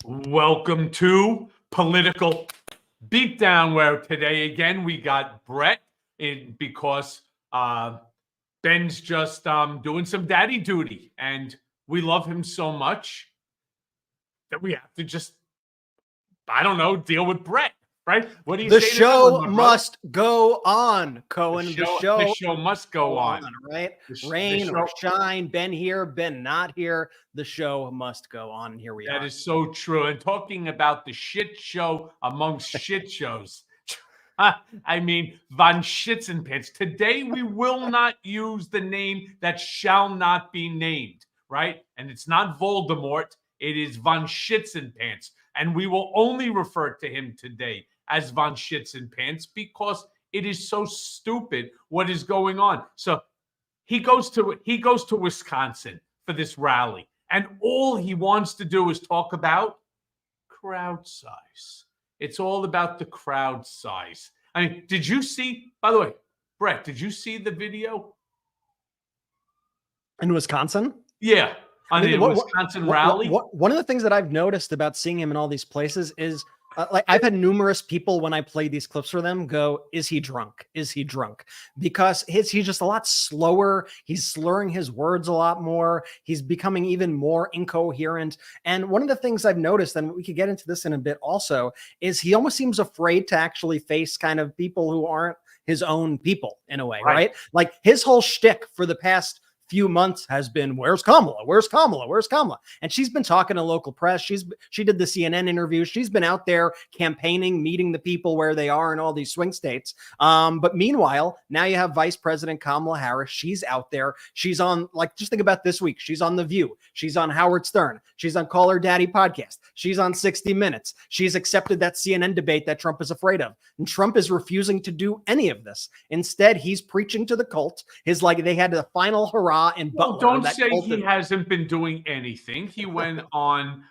Welcome to Political Beatdown, where today again we got Brett in because Ben's just doing some daddy duty, and we love him so much that we have to just, I don't know, deal with Brett, right? What do you say? The show must go on, Cohen. The show must go on, right? Rain or shine, Ben here, Ben not here. The show must go on, and here we are. That is so true. And talking about the shit show amongst shit shows, I mean, von Schitzenpants. Today, we will not use the name that shall not be named, right? And it's not Voldemort. It is von Schitzenpants. And we will only refer to him today as von Schitzenpants because it is so stupid what is going on. So he goes to Wisconsin for this rally. And all he wants to do is talk about crowd size. It's all about the crowd size. I mean, did you see, by the way, Brett, did you see the video? In Wisconsin? Yeah, on the Wisconsin rally. One of the things that I've noticed about seeing him in all these places is like I've had numerous people when I play these clips for them go, is he drunk? Is he drunk? Because he's just a lot slower. He's slurring his words a lot more. He's becoming even more incoherent. And one of the things I've noticed, and we could get into this in a bit also, is he almost seems afraid to actually face kind of people who aren't his own people in a way, right? Like his whole shtick for the past few months has been, where's Kamala? Where's Kamala? Where's Kamala? And she's been talking to local press. She did the CNN interview. She's been out there campaigning, meeting the people where they are in all these swing states. But meanwhile, now you have Vice President Kamala Harris. She's out there. She's on, like, just think about this week. She's on The View. She's on Howard Stern. She's on Call Her Daddy podcast. She's on 60 Minutes. She's accepted that CNN debate that Trump is afraid of. And Trump is refusing to do any of this. Instead, he's preaching to the cult. They had the final hurrah. Well, don't say he hasn't been doing anything. He went on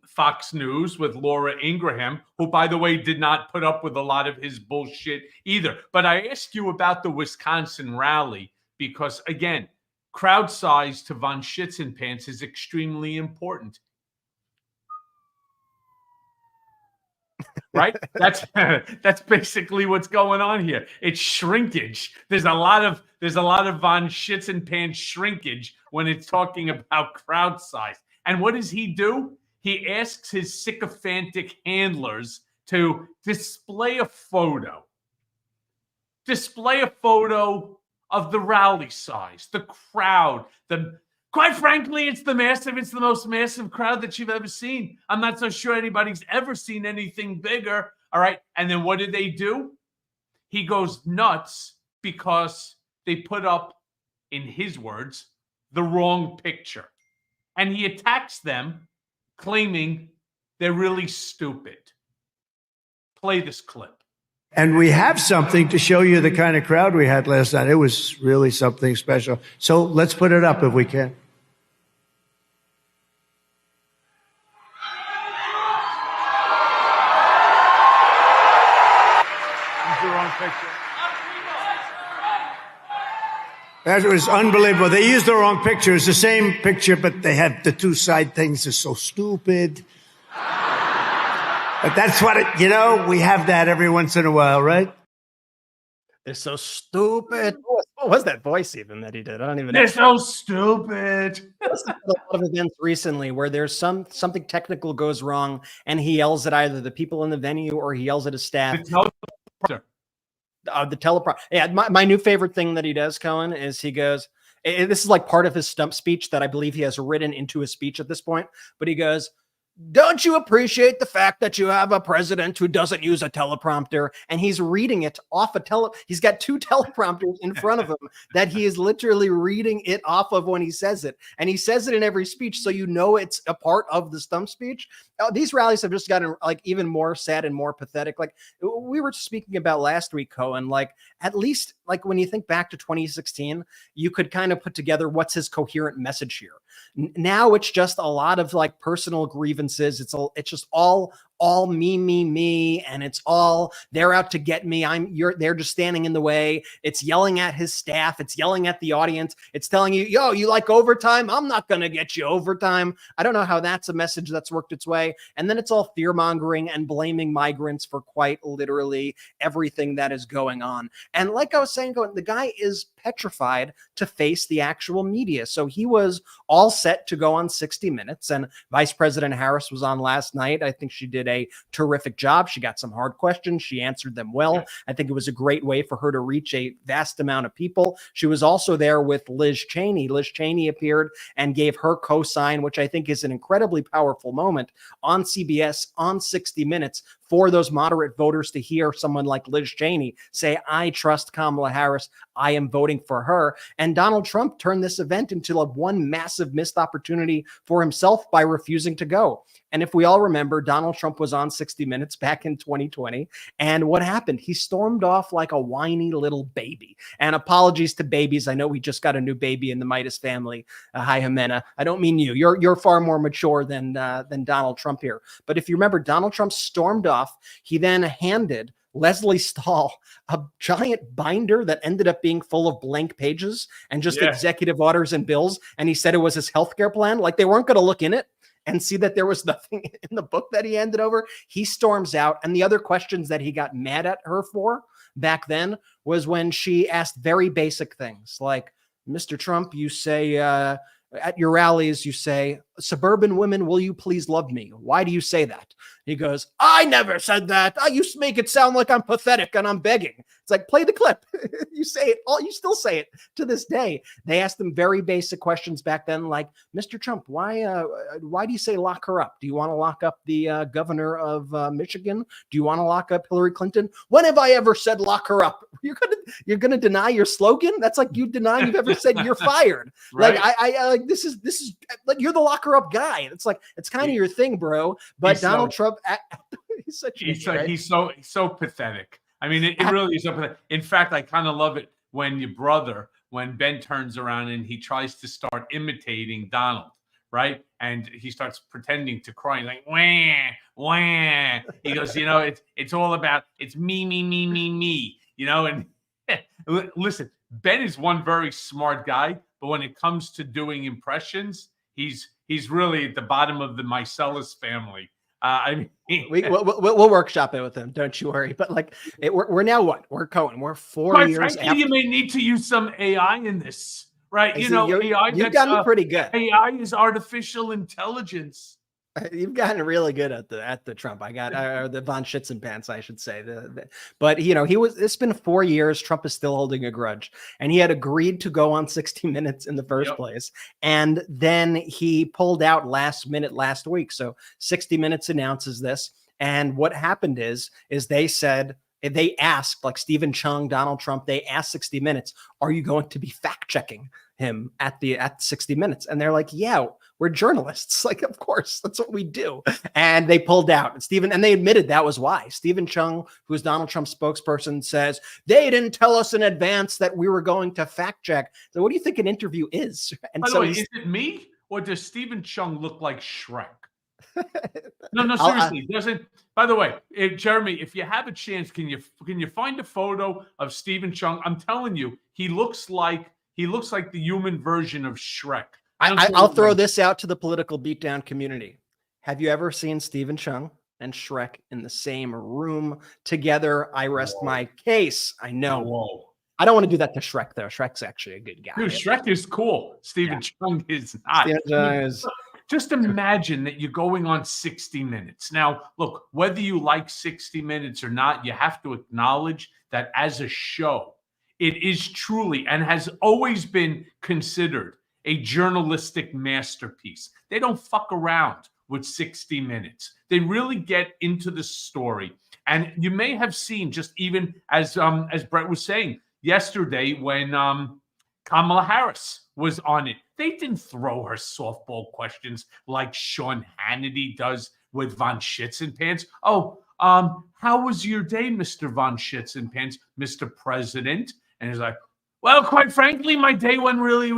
Fox News with Laura Ingraham, who, by the way, did not put up with a lot of his bullshit either. But I asked you about the Wisconsin rally because, again, crowd size to von Schitzenpants is extremely important. Right? That's basically what's going on here. It's shrinkage. There's a lot of von Schitzenpants shrinkage when it's talking about crowd size. And what does he do? He asks his sycophantic handlers to display a photo of the rally size, the crowd, quite frankly, it's the most massive crowd that you've ever seen. I'm not so sure anybody's ever seen anything bigger. All right. And then what do? He goes nuts because they put up, in his words, the wrong picture. And he attacks them, claiming they're really stupid. Play this clip. And we have something to show you the kind of crowd we had last night. It was really something special. So let's put it up if we can. That's the wrong picture. That was unbelievable. They used the wrong picture. It's the same picture, but they have the two side things. They're so stupid. But that's what we have that every once in a while, right? They're so stupid. What was that voice even that he did? I don't even know. They're so stupid. There's a lot of events recently where there's something technical goes wrong and he yells at either the people in the venue or he yells at his staff. The teleprompter. Yeah, my new favorite thing that he does, Cohen, is he goes, this is like part of his stump speech that I believe he has written into his speech at this point, but he goes, don't you appreciate the fact that you have a president who doesn't use a teleprompter? And he's reading it off he's got two teleprompters in front of him that he is literally reading it off of when he says it. And he says it in every speech. So it's a part of the stump speech. These rallies have just gotten like even more sad and more pathetic. Like we were speaking about last week, Cohen, like at least like when you think back to 2016, you could kind of put together what's his coherent message here. Now it's just a lot of like personal grievances. It's just all all me, and it's all they're out to get me. They're just standing in the way. It's yelling at his staff. It's yelling at the audience. It's telling you, yo, you like overtime? I'm not going to get you overtime. I don't know how that's a message that's worked its way. And then it's all fear mongering and blaming migrants for quite literally everything that is going on. And like I was saying, the guy is petrified to face the actual media. So he was all set to go on 60 Minutes, and Vice President Harris was on last night. I think she did a terrific job. She got some hard questions. She answered them well. I think it was a great way for her to reach a vast amount of people. She was also there with Liz Cheney. Liz Cheney appeared and gave her cosign, which I think is an incredibly powerful moment on CBS on 60 Minutes for those moderate voters to hear someone like Liz Cheney say, I trust Kamala Harris. I am voting for her. And Donald Trump turned this event into one massive missed opportunity for himself by refusing to go. And if we all remember, Donald Trump was on 60 Minutes back in 2020. And what happened? He stormed off like a whiny little baby. And apologies to babies. I know we just got a new baby in the Midas family. Hi, Jimena. I don't mean you. You're far more mature than Donald Trump here. But if you remember, Donald Trump stormed off. He then handed Leslie Stahl a giant binder that ended up being full of blank pages and just executive orders and bills. And he said it was his healthcare plan. Like they weren't going to look in it and see that there was nothing in the book that he handed over. He storms out. And the other questions that he got mad at her for back then was when she asked very basic things like, Mr. Trump, you say, at your rallies, you say, suburban women, will you please love me? Why do you say that? He goes, I never said that. I used to make it sound like I'm pathetic and I'm begging. It's like, play the clip. You say it all. You still say it to this day. They asked them very basic questions back then, like, Mr. Trump, why do you say lock her up? Do you want to lock up the governor of Michigan? Do you want to lock up Hillary Clinton? When have I ever said lock her up? You're gonna deny your slogan? That's like you deny you've ever said you're fired. Right. Like I like this is like you're the locker up guy. It's like it's kind of your thing, bro. But Donald Trump, he's so pathetic. I mean, it really is so pathetic. In fact, I kind of love it when Ben turns around and he tries to start imitating Donald, right? And he starts pretending to cry, like wah, wah. He goes, it's all about it's me. And listen, Ben is one very smart guy, but when it comes to doing impressions, he's really at the bottom of the Meiselas family. I mean, we'll workshop it with him. Don't you worry. But like, we're now what? We're Cohen. We're 4 years frankly, after. You may need to use some AI in this, right? AI. You've gotten pretty good. AI is artificial intelligence. You've gotten really good at the Trump. I got the von Schützenpants, I should say. But it's been 4 years. Trump is still holding a grudge, and he had agreed to go on 60 Minutes in the first place, and then he pulled out last minute last week. So 60 Minutes announces this, and what happened is they asked, like Stephen Chung, Donald Trump, they asked 60 Minutes, are you going to be fact checking him at 60 Minutes? And they're like, yeah, we're journalists. Like, of course, that's what we do. And they pulled out. And they admitted that was why. Stephen Chung, who is Donald Trump's spokesperson, says, they didn't tell us in advance that we were going to fact check. So what do you think an interview is? And by the way, is it me or does Stephen Chung look like Shrek? No, seriously. Doesn't. By the way, Jeremy, if you have a chance, can you find a photo of Stephen Chung? I'm telling you, he looks like the human version of Shrek. I'll throw this out to the Political Beatdown community. Have you ever seen Stephen Chung and Shrek in the same room together? I rest my case. I know. Whoa. I don't want to do that to Shrek, though. Shrek's actually a good guy. Dude, Shrek is cool. Stephen Chung is not. Just imagine that you're going on 60 Minutes. Now, look, whether you like 60 Minutes or not, you have to acknowledge that as a show, it is truly and has always been considered a journalistic masterpiece. They don't fuck around with 60 Minutes. They really get into the story. And you may have seen, just even as Brett was saying yesterday, when Kamala Harris was on it, they didn't throw her softball questions like Sean Hannity does with von Schützenpants. Oh, how was your day, Mr. von Schützenpants, Mr. President? And he's like, well, quite frankly, my day went really I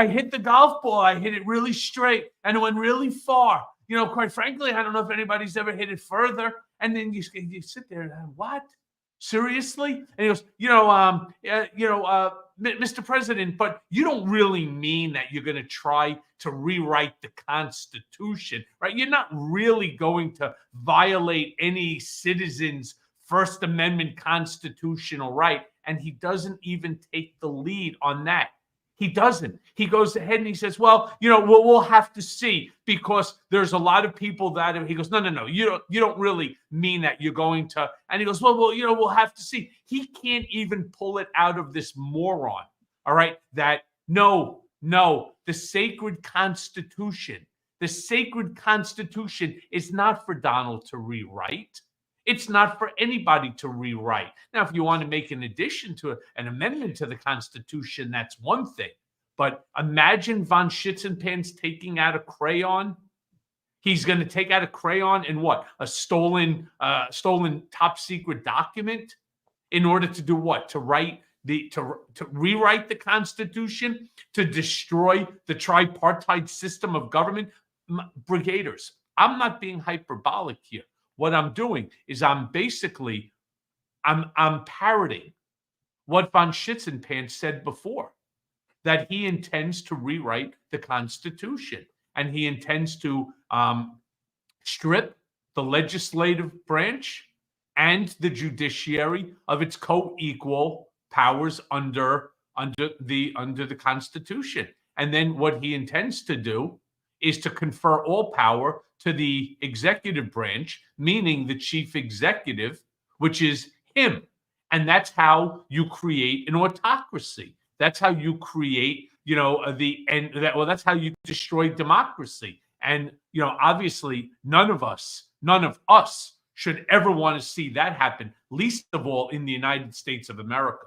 hit the golf ball. I hit it really straight and it went really far. quite frankly, I don't know if anybody's ever hit it further. And then you sit there and what? Seriously? And he goes, Mr. President, but you don't really mean that you're going to try to rewrite the Constitution, right? You're not really going to violate any citizen's First Amendment constitutional right. And he doesn't even take the lead on that. He doesn't. He goes ahead and he says, well, we'll have to see, because there's a lot of people that he goes, no, you don't really mean that you're going to. And he goes, well, we'll have to see. He can't even pull it out of this moron. All right. That no, the sacred Constitution is not for Donald to rewrite. It's not for anybody to rewrite. Now, if you want to make an addition to an amendment to the Constitution, that's one thing. But imagine von Schitzenpants taking out a crayon. He's going to take out a crayon and what? A stolen top secret document in order to do what? To rewrite the Constitution, to destroy the tripartite system of government. Brigaders, I'm not being hyperbolic here. What I'm doing is I'm parroting what von Schitzenpants said before, that he intends to rewrite the Constitution, and he intends to strip the legislative branch and the judiciary of its co-equal powers under the Constitution. And then what he intends to do is to confer all power to the executive branch, meaning the chief executive, which is him. And that's how you create an autocracy. That's how you create, that's how you destroy democracy. And, obviously none of us should ever want to see that happen, least of all in the United States of America.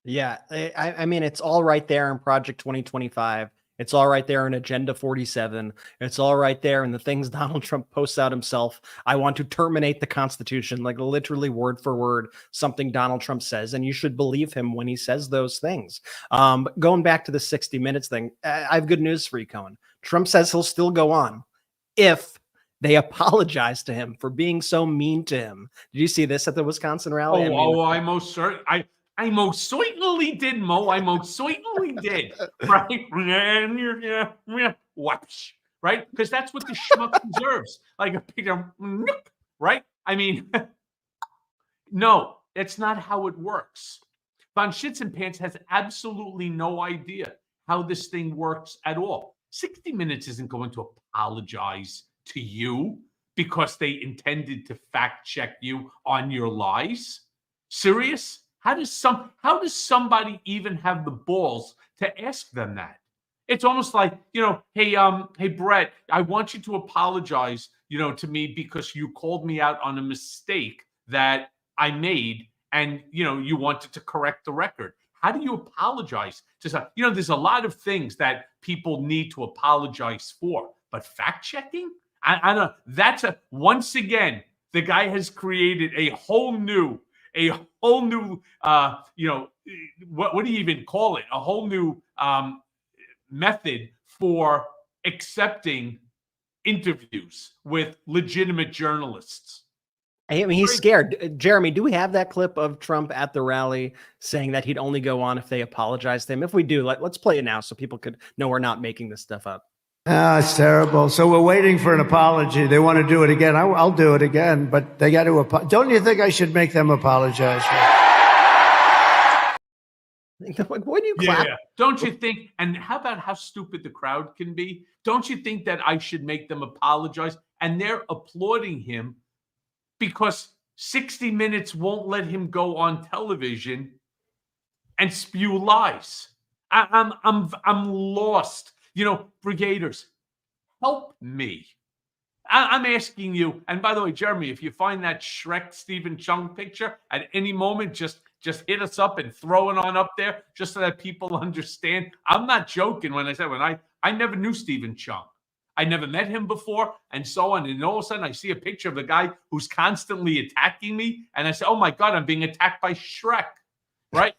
Yeah. I mean, it's all right there in Project 2025. It's all right there in Agenda 47. It's all right there in the things Donald Trump posts out himself. I want to terminate the Constitution, like literally word for word, something Donald Trump says. And you should believe him when he says those things. But going back to the 60 Minutes thing, I have good news for you, Cohen. Trump says he'll still go on if they apologize to him for being so mean to him. Did you see this at the Wisconsin rally? I most certainly did, Mo. I most certainly did. Right? Right? Because that's what the schmuck deserves. Like a picture, right? I mean, no, that's not how it works. Von Schitzenpants has absolutely no idea how this thing works at all. 60 Minutes isn't going to apologize to you because they intended to fact check you on your lies. Serious? How does somebody even have the balls to ask them that? It's almost like, hey, Brett, I want you to apologize, to me because you called me out on a mistake that I made, and you wanted to correct the record. How do you apologize to some? There's a lot of things that people need to apologize for, but fact checking, I don't know. Once again, the guy has created a whole new what do you even call it? A whole new method for accepting interviews with legitimate journalists. I mean, he's scared. Jeremy, do we have that clip of Trump at the rally saying that he'd only go on if they apologize to him? If we do, let's play it now so people could know we're not making this stuff up. It's terrible. So we're waiting for an apology. They want to do it again. I'll do it again, but they got to don't you think I should make them apologize? What do you clap? Yeah. Don't you think? And how about how stupid the crowd can be? Don't you think that I should make them apologize? And they're applauding him because 60 Minutes won't let him go on television and spew lies. I'm lost. Brigaders, help me. I'm asking you. And by the way, Jeremy, if you find that Shrek Stephen Chung picture at any moment, just hit us up and throw it on up there just so that people understand. I'm not joking when I said I never knew Stephen Chung. I never met him before and so on. And all of a sudden I see a picture of a guy who's constantly attacking me. And I say, oh my God, I'm being attacked by Shrek, right?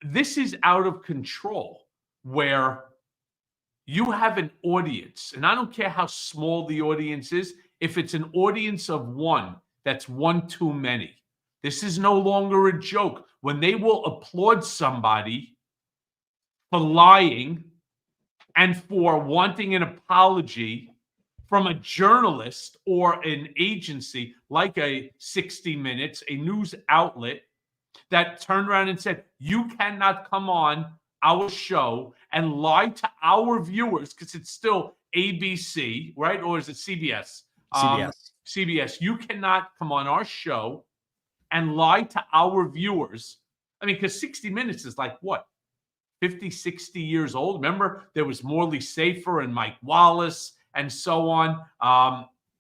This is out of control where you have an audience, and I don't care how small the audience is. If it's an audience of one, that's one too many. This is no longer a joke. When they will applaud somebody for lying and for wanting an apology from a journalist or an agency like a 60 Minutes, a news outlet that turned around and said, you cannot come on our show and lie to our viewers, because it's still ABC, right? Or is it CBS? CBS. CBS. You cannot come on our show and lie to our viewers. I mean, because 60 Minutes is like what? 50, 60 years old. Remember, there was Morley Safer and Mike Wallace and so on.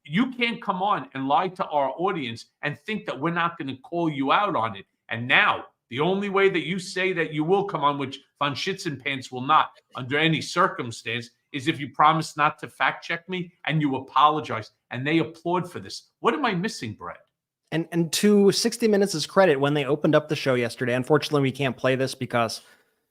You can't come on and lie to our audience and think that we're not going to call you out on it. And now, the only way that you say that you will come on, which von Schitzenpants will not under any circumstance, is if you promise not to fact check me and you apologize. And they applaud for this. What am I missing, Brett? And to 60 Minutes' credit, when they opened up the show yesterday, unfortunately, we can't play this because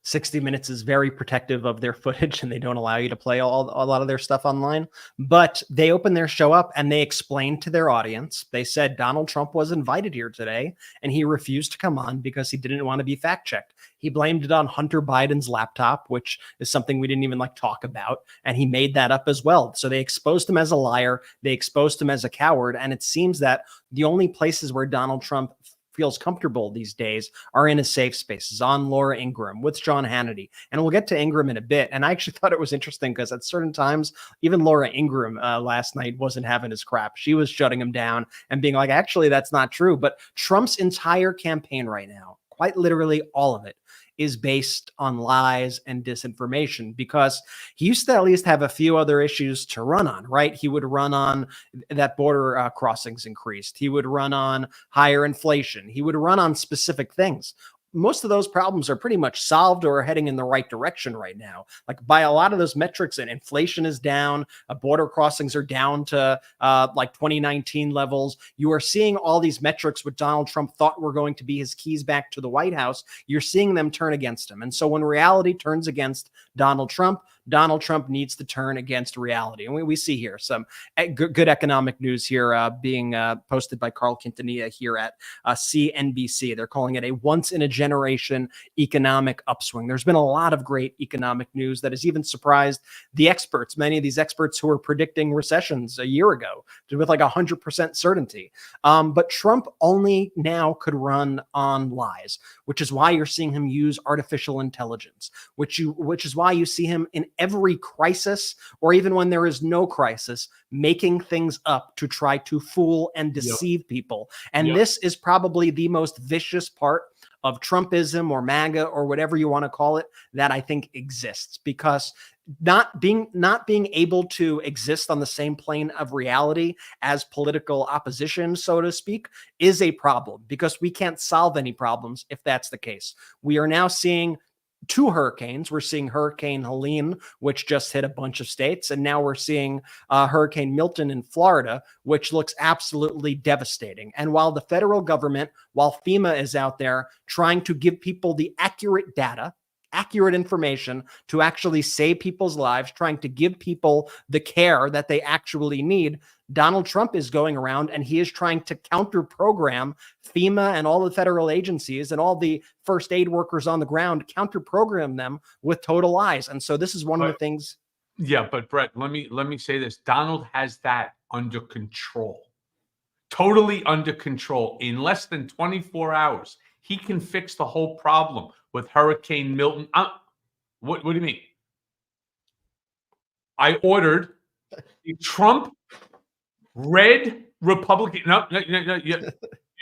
60 Minutes is very protective of their footage and they don't allow you to play a lot of their stuff online. But they opened their show up and they explained to their audience, they said Donald Trump was invited here today and he refused to come on because he didn't want to be fact checked. He blamed it on Hunter Biden's laptop, which is something we didn't even talk about. And he made that up as well. So they exposed him as a liar. They exposed him as a coward. And it seems that the only places where Donald Trump feels comfortable these days are in his safe spaces, on Laura Ingraham, with Sean Hannity. And we'll get to Ingraham in a bit. And I actually thought it was interesting because at certain times, even Laura Ingraham last night wasn't having his crap. She was shutting him down and being like, actually, that's not true. But Trump's entire campaign right now, quite literally all of it, is based on lies and disinformation, because he used to at least have a few other issues to run on, right? He would run on that border crossings increased. He would run on higher inflation. He would run on specific things. Most of those problems are pretty much solved or are heading in the right direction right now. Like by a lot of those metrics, and inflation is down, border crossings are down to like 2019 levels. You are seeing all these metrics which Donald Trump thought were going to be his keys back to the White House. You're seeing them turn against him. And so when reality turns against Donald Trump needs to turn against reality. And we see here some good economic news here being posted by Carl Quintanilla here at CNBC. They're calling it a once-in-a-generation economic upswing. There's been a lot of great economic news that has even surprised the experts, many of these experts who were predicting recessions a year ago with like 100% certainty. But Trump only now could run on lies, which is why you're seeing him use artificial intelligence, which is why you see him in every crisis, or even when there is no crisis, making things up to try to fool and deceive people. And this is probably the most vicious part of Trumpism or MAGA or whatever you want to call it that I think exists, because not being able to exist on the same plane of reality as political opposition, so to speak, is a problem, because we can't solve any problems if that's the case. We are now seeing two hurricanes. We're seeing Hurricane Helene, which just hit a bunch of states. And now we're seeing Hurricane Milton in Florida, which looks absolutely devastating. And while the federal government, while FEMA is out there trying to give people the accurate data, accurate information to actually save people's lives, trying to give people the care that they actually need, Donald Trump is going around and he is trying to counter program FEMA and all the federal agencies and all the first aid workers on the ground, counter program them with total lies. And so this is one of the things. Yeah, but Brett, let me say this. Donald has that under control. Totally under control. In less than 24 hours, he can fix the whole problem with Hurricane Milton. What do you mean? I ordered the Trump red Republican. No, you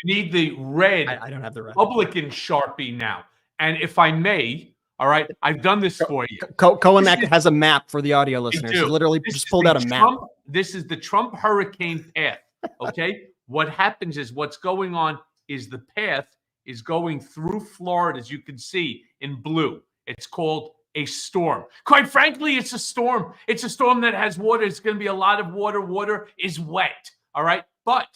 need the red. I don't have the red Republican Sharpie now. And if I may, all right, I've done this for you. Cohen has a map for the audio listeners. He literally just pulled out a map. This is the Trump hurricane path. Okay. What happens is what's going on is the path is going through Florida, as you can see in blue. It's called a storm. Quite frankly, it's a storm. It's a storm that has water. It's going to be a lot of water. Water is wet. All right. But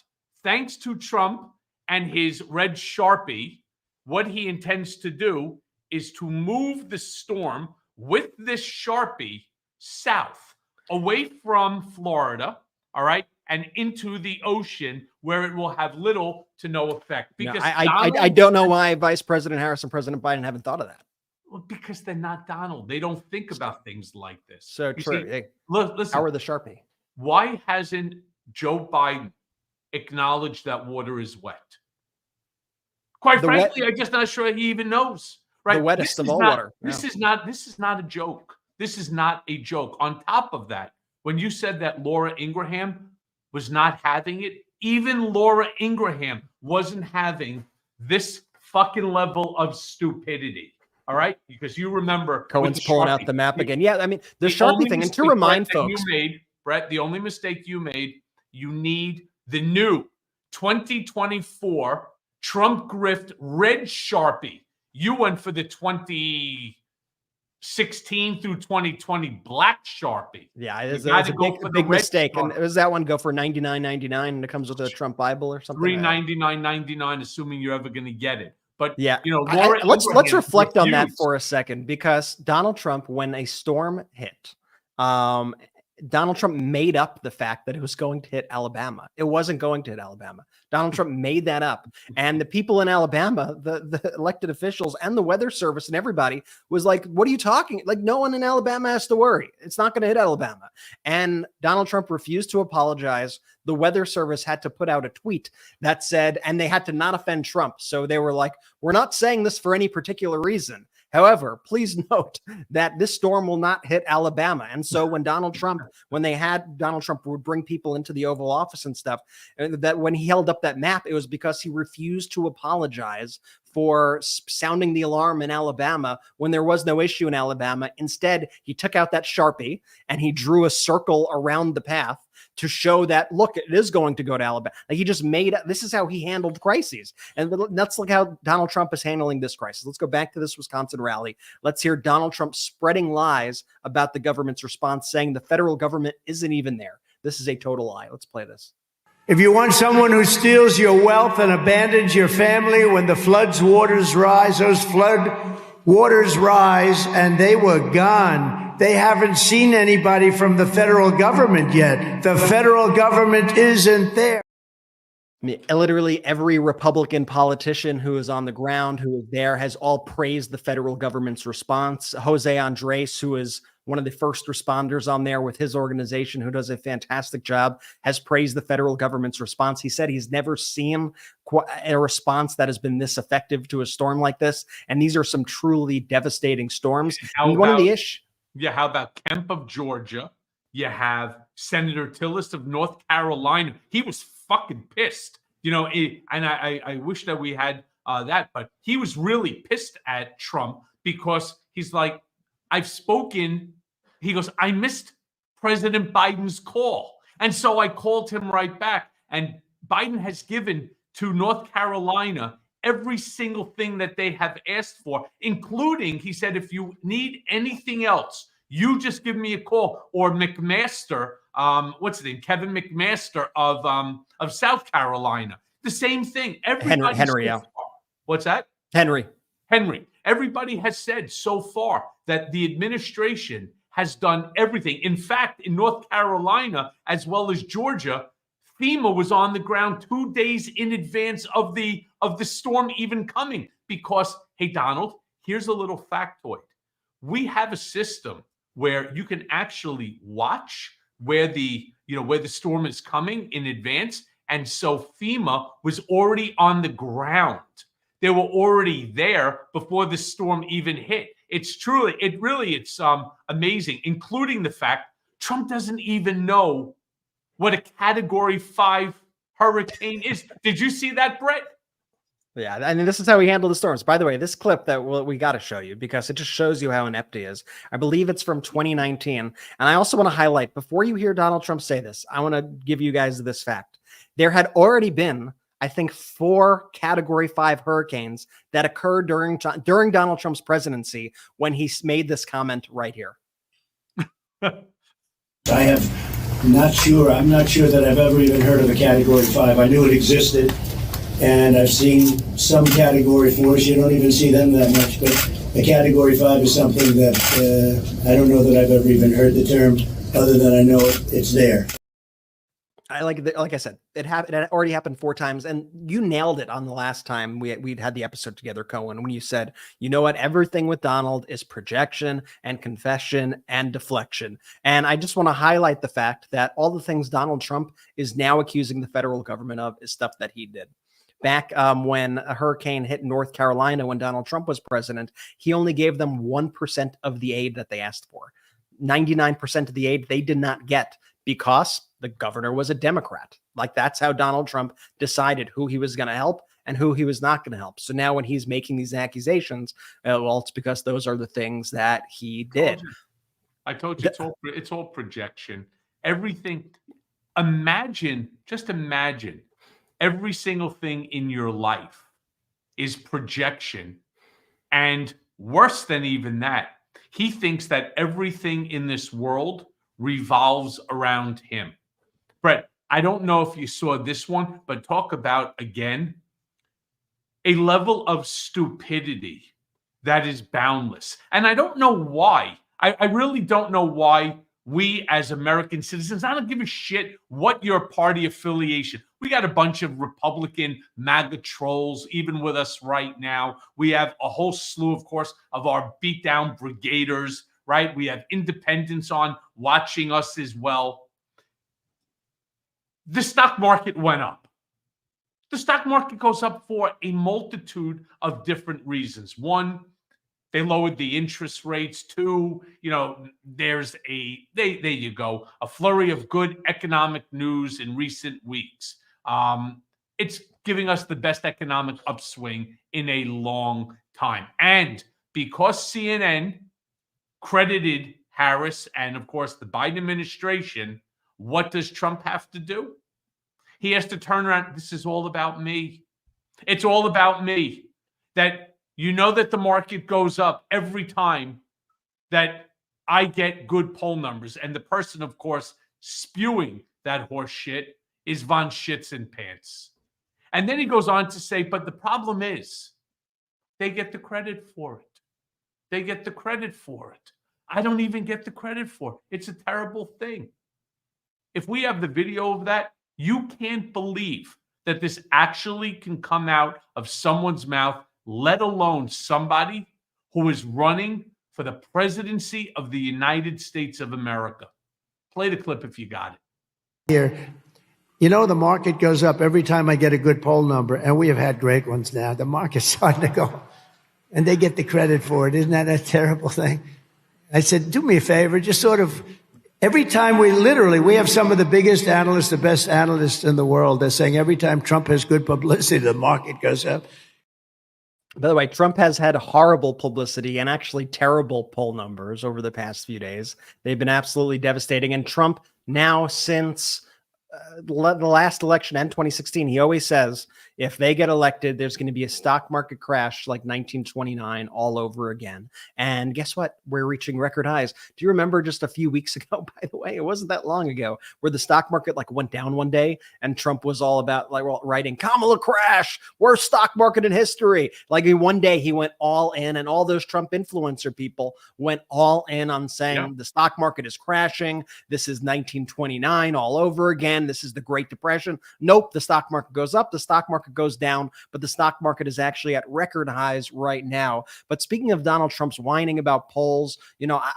thanks to Trump and his red Sharpie, what he intends to do is to move the storm with this Sharpie south, away from Florida, all right, and into the ocean where it will have little to no effect. Because I don't know why Vice President Harris and President Biden haven't thought of that. Well, because they're not Donald. They don't think about things like this. So true. See, hey, listen, Howard the Sharpie. Why hasn't Joe Biden acknowledged that water is wet? Quite frankly, I'm just not sure he even knows. Right? The wettest of all water. This is not a joke. This is not a joke. On top of that, when you said that Laura Ingraham was not having it, even Laura Ingraham wasn't having this fucking level of stupidity. All right, because you remember Cohen's pulling out the map again. Yeah, I mean the Sharpie thing. And to remind folks, Brett, the only mistake you made, you need the new 2024 Trump grift red Sharpie. You went for the 2016 through 2020 black Sharpie. Yeah, it's a big mistake. Sharpie. And does that one go for $99.99 and it comes with a Trump Bible or something? $399.99, assuming you're ever going to get it. But yeah, you know, let's reflect on that for a second, because Donald Trump, when a storm hit, Donald Trump made up the fact that it was going to hit Alabama. It wasn't going to hit Alabama. Donald Trump made that up. And the people in Alabama, the elected officials and the weather service and everybody was like, what are you talking? Like, no one in Alabama has to worry. It's not going to hit Alabama. And Donald Trump refused to apologize. The weather service had to put out a tweet that said, and they had to not offend Trump. So they were like, we're not saying this for any particular reason. However, please note that this storm will not hit Alabama. And so when Donald Trump would bring people into the Oval Office and stuff, that when he held up that map, it was because he refused to apologize for sounding the alarm in Alabama when there was no issue in Alabama. Instead, he took out that Sharpie and he drew a circle around the path to show that, look, it is going to go to Alabama. Like, he just this is how he handled crises. And let's look how Donald Trump is handling this crisis. Let's go back to this Wisconsin rally. Let's hear Donald Trump spreading lies about the government's response, saying the federal government isn't even there. This is a total lie. Let's play this. If you want someone who steals your wealth and abandons your family when the flood's waters rise, those flood waters rise and they were gone. They haven't seen anybody from the federal government yet. The federal government isn't there. I mean, literally every Republican politician who is on the ground, who is there, has all praised the federal government's response. Jose Andres, who is one of the first responders on there with his organization, who does a fantastic job, has praised the federal government's response. He said he's never seen a response that has been this effective to a storm like this. And these are some truly devastating storms. One of the issues. Yeah, how about Kemp of Georgia? You have Senator Tillis of North Carolina. He was fucking pissed, you know, and I wish that we had that, but he was really pissed at Trump because he's like, I've spoken. He goes, I missed President Biden's call. And so I called him right back. And Biden has given to North Carolina every single thing that they have asked for, including, he said, if you need anything else, you just give me a call. Or McMaster, what's his name? Kevin McMaster of South Carolina. The same thing. Henry, yeah. What's that? Henry. Everybody has said so far that the administration has done everything. In fact, in North Carolina, as well as Georgia, FEMA was on the ground 2 days in advance of the storm even coming. Because, hey, Donald, here's a little factoid. We have a system where you can actually watch where the storm is coming in advance. And so FEMA was already on the ground. They were already there before the storm even hit. It's amazing, including the fact Trump doesn't even know what a Category 5 hurricane is. Did you see that, Brett? Yeah, I mean, this is how we handle the storms. By the way, this clip that we got to show you because it just shows you how inept he is. I believe it's from 2019. And I also want to highlight, before you hear Donald Trump say this, I want to give you guys this fact. There had already been, I think, 4 Category 5 hurricanes that occurred during Donald Trump's presidency when he made this comment right here. I'm not sure that I've ever even heard of a Category 5. I knew it existed. And I've seen some category 4s. You don't even see them that much, but a category 5 is something that I don't know that I've ever even heard the term, other than I know it's there. I like I said, it already happened 4 times, and you nailed it on the last time we'd had the episode together, Cohen, when you said, you know what, everything with Donald is projection and confession and deflection. And I just want to highlight the fact that all the things Donald Trump is now accusing the federal government of is stuff that he did. Back when a hurricane hit North Carolina when Donald Trump was president, he only gave them 1% of the aid that they asked for. 99% of the aid they did not get because the governor was a Democrat. Like, that's how Donald Trump decided who he was going to help and who he was not going to help. So now when he's making these accusations, well, it's because those are the things that he did. I told you it's all projection. Everything. Just imagine every single thing in your life is projection. And worse than even that, he thinks that everything in this world revolves around him. Brett, I don't know if you saw this one, but talk about, again, a level of stupidity that is boundless. And I don't know why. I really don't know why we as American citizens, I don't give a shit what your party affiliation. We got a bunch of Republican MAGA trolls even with us right now. We have a whole slew, of course, of our beatdown brigaders, right? We have independents on watching us as well. The stock market went up. The stock market goes up for a multitude of different reasons. One, they lowered the interest rates. Two, there's there you go, a flurry of good economic news in recent weeks. It's giving us the best economic upswing in a long time. And because CNN credited Harris and, of course, the Biden administration, what does Trump have to do? He has to turn around. This is all about me. It's all about me. That that the market goes up every time that I get good poll numbers. And the person, of course, spewing that horse shit is von Shits and Pants. And then he goes on to say, but the problem is they get the credit for it. They get the credit for it. I don't even get the credit for it. It's a terrible thing. If we have the video of that, you can't believe that this actually can come out of someone's mouth, let alone somebody who is running for the presidency of the United States of America. Play the clip if you got it. Here, the market goes up every time I get a good poll number, and we have had great ones now. The market's starting to go, and they get the credit for it. Isn't that a terrible thing? I said, do me a favor, just sort of, every time we have some of the biggest analysts, the best analysts in the world. They're saying every time Trump has good publicity, the market goes up. By the way, Trump has had horrible publicity and actually terrible poll numbers over the past few days. They've been absolutely devastating. And Trump now, since the last election and 2016, he always says, if they get elected, there's going to be a stock market crash like 1929 all over again. And guess what? We're reaching record highs. Do you remember just a few weeks ago, by the way, it wasn't that long ago, where the stock market went down one day and Trump was all about writing Kamala crash, worst stock market in history. In one day he went all in, and all those Trump influencer people went all in on saying the stock market is crashing. This is 1929 all over again. This is the Great Depression. Nope. The stock market goes up. The stock market goes down, but the stock market is actually at record highs right now. But speaking of Donald Trump's whining about polls,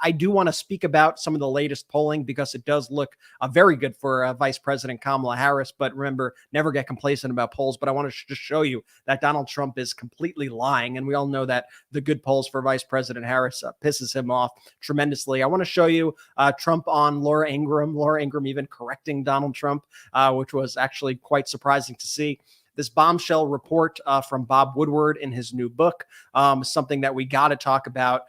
I do want to speak about some of the latest polling because it does look very good for Vice President Kamala Harris. But remember, never get complacent about polls. But I want to just show you that Donald Trump is completely lying. And we all know that the good polls for Vice President Harris pisses him off tremendously. I want to show you Trump on Laura Ingraham even correcting Donald Trump, which was actually quite surprising to see. This bombshell report from Bob Woodward in his new book, something that we got to talk about.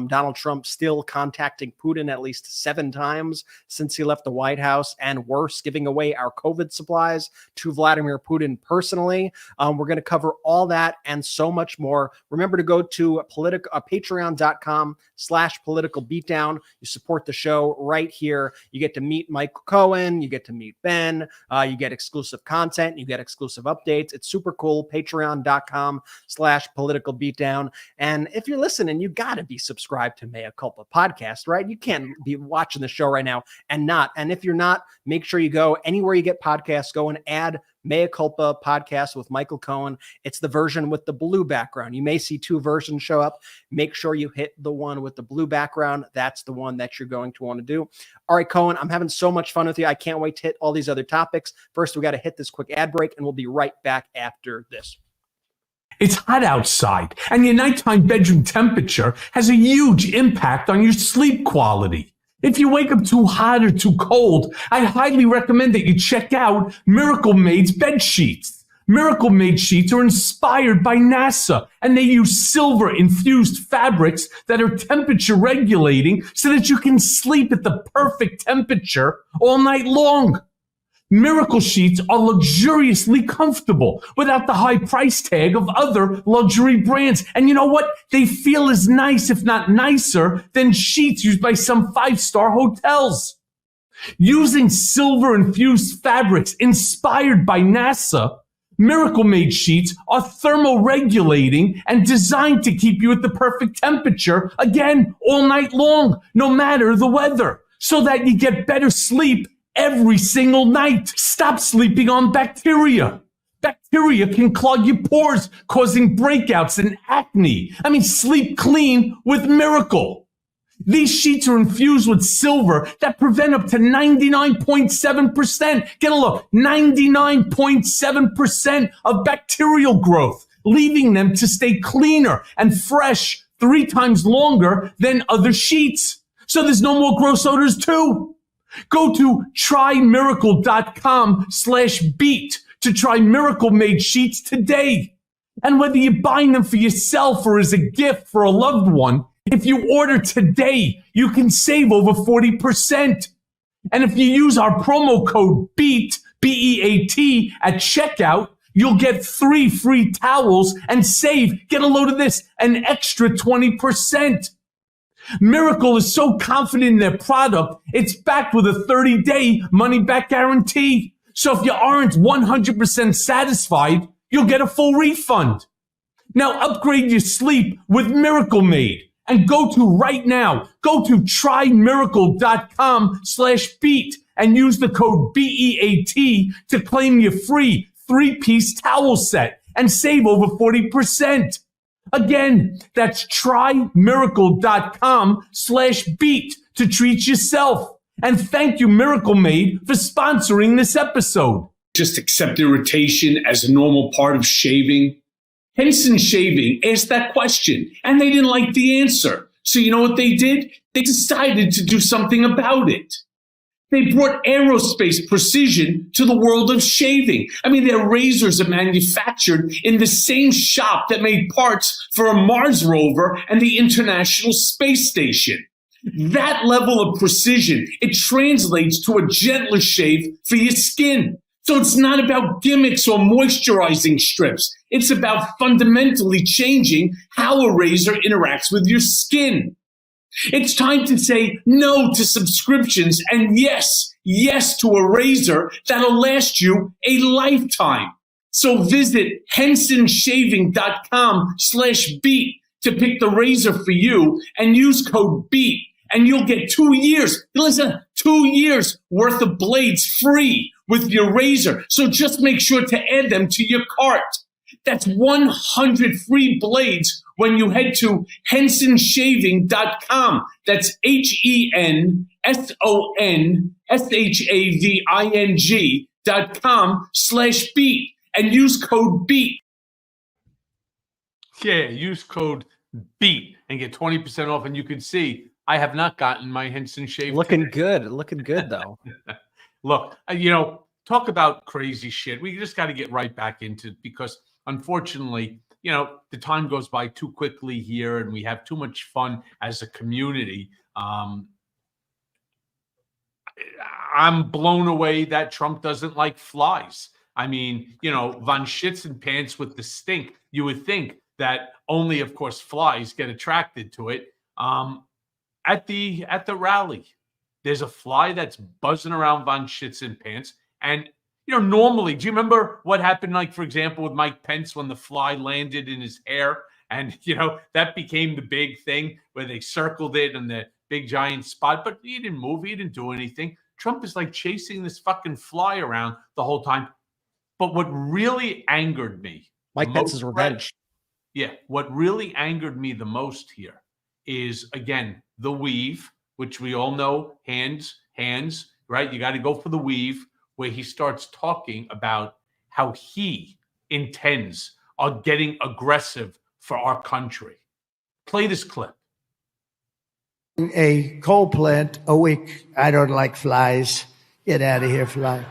Donald Trump still contacting Putin at least 7 times since he left the White House, and worse, giving away our COVID supplies to Vladimir Putin personally. We're going to cover all that and so much more. Remember to go to patreon.com/political beatdown. You support the show right here. You get to meet Michael Cohen. You get to meet Ben. You get exclusive content. You get exclusive updates. It's super cool. Patreon.com/political beatdown. And if you're listening, you got to be subscribed to Mea Culpa podcast, right? You can't be watching the show right now and not. And if you're not, make sure you go anywhere you get podcasts, go and add Mea Culpa podcast with Michael Cohen. It's the version with the blue background. You may see 2 versions show up. Make sure you hit the one with the blue background. That's the one that you're going to want to do. All right, Cohen, I'm having so much fun with you. I can't wait to hit all these other topics. First, we got to hit this quick ad break, and we'll be right back after this. It's hot outside, and your nighttime bedroom temperature has a huge impact on your sleep quality. If you wake up too hot or too cold, I highly recommend that you check out Miracle Made's bed sheets. Miracle Made sheets are inspired by NASA, and they use silver-infused fabrics that are temperature regulating so that you can sleep at the perfect temperature all night long. Miracle sheets are luxuriously comfortable without the high price tag of other luxury brands. And you know what? They feel as nice, if not nicer, than sheets used by some 5-star hotels. Using silver-infused fabrics inspired by NASA, Miracle Made sheets are thermoregulating and designed to keep you at the perfect temperature, again, all night long, no matter the weather, so that you get better sleep every single night. Stop sleeping on bacteria. Bacteria can clog your pores, causing breakouts and acne. I mean, sleep clean with Miracle. These sheets are infused with silver that prevent up to 99.7%. Get a look, 99.7% of bacterial growth, leaving them to stay cleaner and fresh 3 times longer than other sheets. So there's no more gross odors too. Go to trymiracle.com/beat to try Miracle Made sheets today. And whether you're buying them for yourself or as a gift for a loved one, if you order today, you can save over 40%. And if you use our promo code BEAT, B-E-A-T, at checkout, you'll get 3 free towels and save, get a load of this, an extra 20%. Miracle is so confident in their product, it's backed with a 30-day money-back guarantee. So if you aren't 100% satisfied, you'll get a full refund. Now upgrade your sleep with Miracle Made. And go to trymiracle.com/beat and use the code BEAT to claim your free 3-piece towel set and save over 40%. Again, that's trymiracle.com/beat to treat yourself. And thank you, Miracle Made, for sponsoring this episode. Just accept irritation as a normal part of shaving. Henson Shaving asked that question, and they didn't like the answer. So you know what they did? They decided to do something about it. They brought aerospace precision to the world of shaving. I mean, their razors are manufactured in the same shop that made parts for a Mars rover and the International Space Station. That level of precision, it translates to a gentler shave for your skin. So it's not about gimmicks or moisturizing strips. It's about fundamentally changing how a razor interacts with your skin. It's time to say no to subscriptions and yes to a razor that'll last you a lifetime. So visit hensonshaving.com/beat to pick the razor for you and use code BEAT. And you'll get 2 years, listen, 2 years worth of blades free with your razor. So just make sure to add them to your cart. That's 100 free blades when you head to hensonshaving.com. That's HENSONSHAVING.com/beat and use code BEAT. Yeah, use code BEAT and get 20% off. And you can see I have not gotten my Henson shave. Looking good though. Look, talk about crazy shit. We just got to get right back into it because unfortunately the time goes by too quickly here and we have too much fun as a community. I'm blown away that Trump doesn't like flies. I mean, von Schitzenpants with the stink. You would think that only, of course, flies get attracted to it. At the rally, there's a fly that's buzzing around von Schitzenpants. And, normally, do you remember what happened, like, for example, with Mike Pence when the fly landed in his hair? And, that became the big thing where they circled it in the big giant spot. But he didn't move. He didn't do anything. Trump is like chasing this fucking fly around the whole time. But what really angered me, Mike Pence's revenge. Yeah, what really angered me the most here is, again, the weave, which we all know, hands, right? You got to go for the weave, where he starts talking about how he intends on getting aggressive for our country. Play this clip. A coal plant a week. I don't like flies. Get out of here, fly.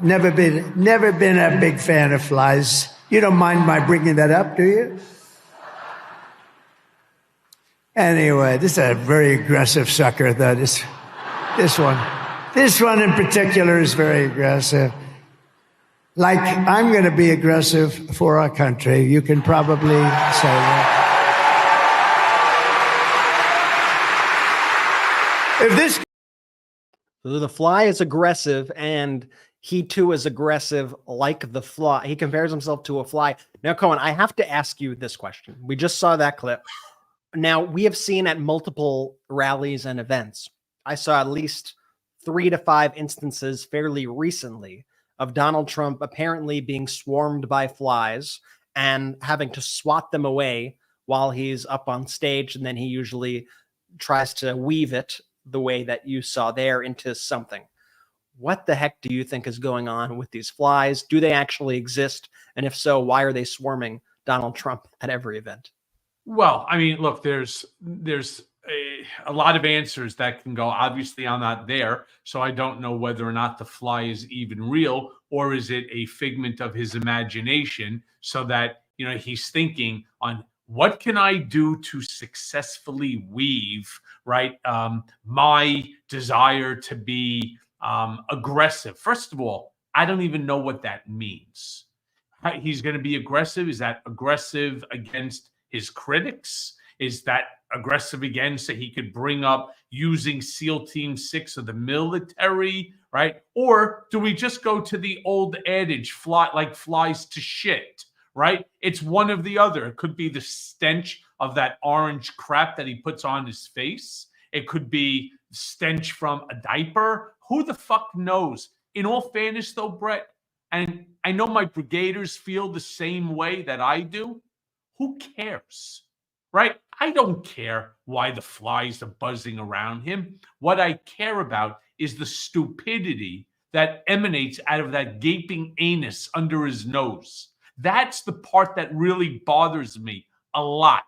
Never been a big fan of flies. You don't mind my bringing that up, do you? Anyway, this is a very aggressive sucker, though. This one in particular is very aggressive. Like, I'm going to be aggressive for our country. You can probably say that. If this... The fly is aggressive, and he too is aggressive like the fly. He compares himself to a fly. Now, Cohen, I have to ask you this question. We just saw that clip. Now, we have seen at multiple rallies and events, I saw at least 3 to 5 instances fairly recently of Donald Trump apparently being swarmed by flies and having to swat them away while he's up on stage. And then he usually tries to weave it the way that you saw there into something. What the heck do you think is going on with these flies? Do they actually exist? And if so, why are they swarming Donald Trump at every event? Well, I mean, look, there's a lot of answers that can go. Obviously, I'm not there, so I don't know whether or not the fly is even real, or is it a figment of his imagination, so that, he's thinking on what can I do to successfully weave, right, my desire to be aggressive. First of all, I don't even know what that means. He's going to be aggressive. Is that aggressive against his critics? Is that aggressive again so he could bring up using SEAL Team 6 of the military, right? Or do we just go to the old adage, fly like flies to shit, right? It's one of the other. It could be the stench of that orange crap that he puts on his face. It could be stench from a diaper. Who the fuck knows? In all fairness, though, Brett, and I know my brigaders feel the same way that I do, who cares, right? I don't care why the flies are buzzing around him. What I care about is the stupidity that emanates out of that gaping anus under his nose. That's the part that really bothers me a lot.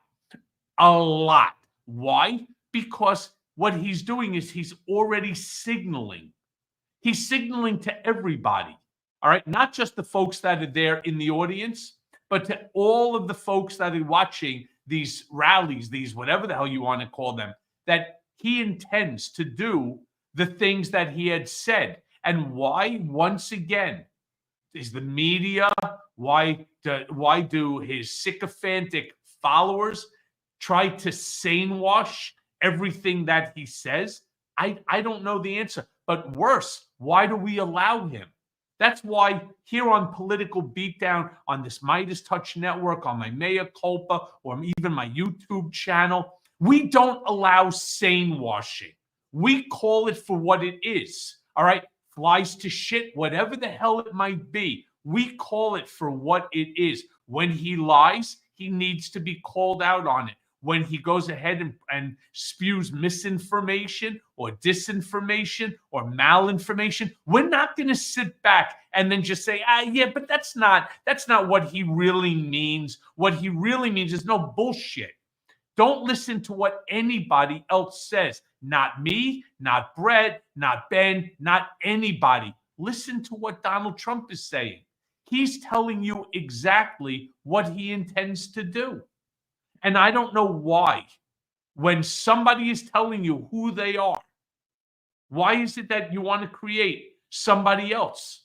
A lot. Why? Because what he's doing is he's already signaling. He's signaling to everybody, all right? Not just the folks that are there in the audience, but to all of the folks that are watching these rallies, these whatever the hell you want to call them, that he intends to do the things that he had said. And why, once again, is the media, why do his sycophantic followers try to sane-wash everything that he says? I don't know the answer. But worse, why do we allow him? That's why here on Political Beatdown, on this Midas Touch Network, on my Mea Culpa, or even my YouTube channel, we don't allow sane washing. We call it for what it is. All right? Flies to shit, whatever the hell it might be. We call it for what it is. When he lies, he needs to be called out on it. When he goes ahead and spews misinformation or disinformation or malinformation, we're not going to sit back and then just say, yeah, but that's not what he really means. What he really means is no bullshit. Don't listen to what anybody else says. Not me, not Brett, not Ben, not anybody. Listen to what Donald Trump is saying. He's telling you exactly what he intends to do. And I don't know why, when somebody is telling you who they are, why is it that you want to create somebody else?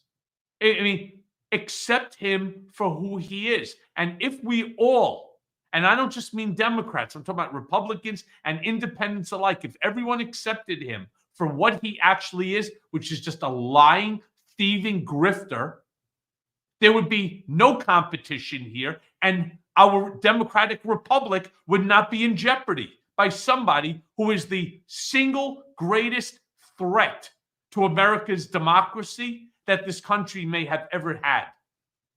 I mean, accept him for who he is. And if we all, and I don't just mean Democrats, I'm talking about Republicans and independents alike, if everyone accepted him for what he actually is, which is just a lying, thieving grifter, there would be no competition here, and our democratic republic would not be in jeopardy by somebody who is the single greatest threat to America's democracy that this country may have ever had.